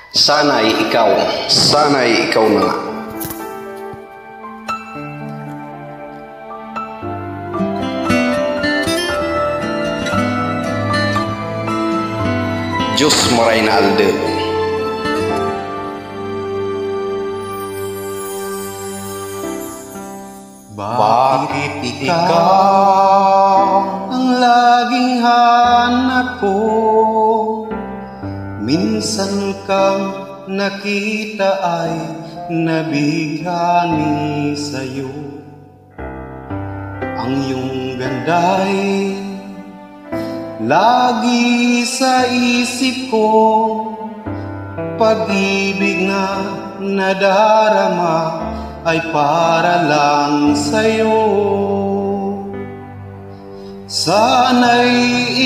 Sana'y ikaw na nga. Diyos maray na alde. Bakit ikaw ang laging hanap ko? Minsan kang nakita ay nabighani sa'yo. Ang iyong ganda'y lagi sa isip ko, pag-ibig na nadarama ay para lang sa'yo. Sana'y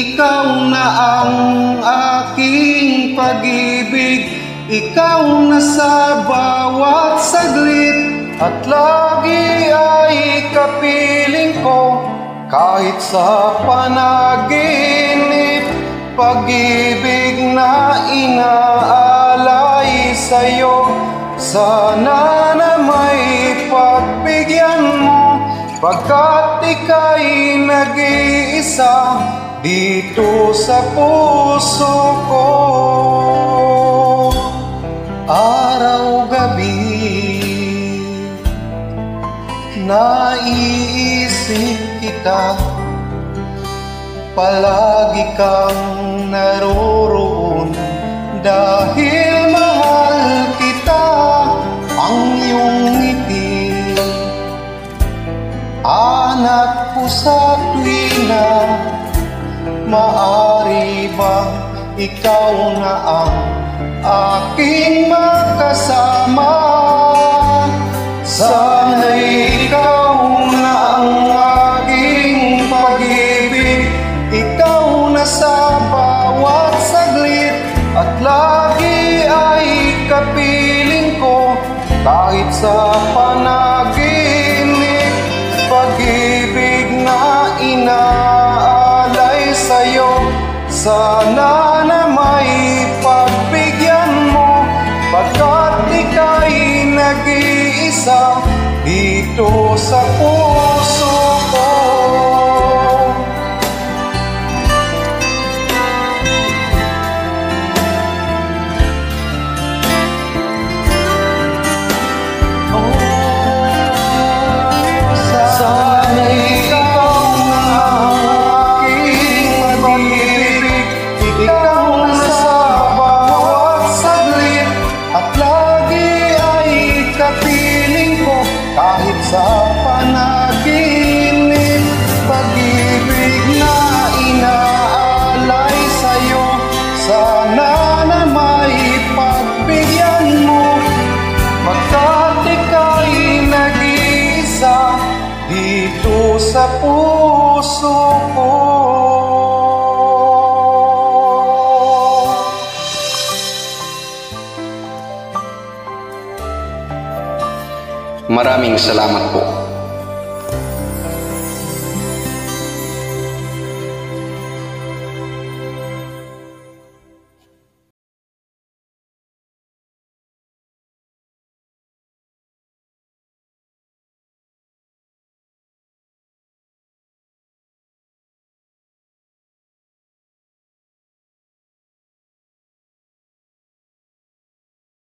ikaw na ang aking pag-ibig, ikaw na sa bawat saglit, at lagi ay kapiling ko kahit sa panaginip. Pag-ibig na inaalay sa'yo, sana na may pagbigyan mo, pagkat ika'y nag-iisa dito sa puso ko. Araw-gabi naiisip kita, palagi kang naroroon dahil mahal kita. Ang iyong ngiti, anak ko sa tuwina, maari bang ikaw na ang aking makasama? Sana'y ikaw na ang aking pag-ibig, ikaw na sa bawat saglit, at lagi ay kapiling ko kahit sa panaginip. Pag-ibig na inaalay sa'yo, sana na may pagbigyan mo, pagkat ika'y nag-iisa dito sa puso ko. Kahit sa panaginip, pag-ibig na inaalay sa'yo, sana na may pagbigyan mo, pagkat ika'y nag-iisa dito sa puso ko. Maraming salamat po.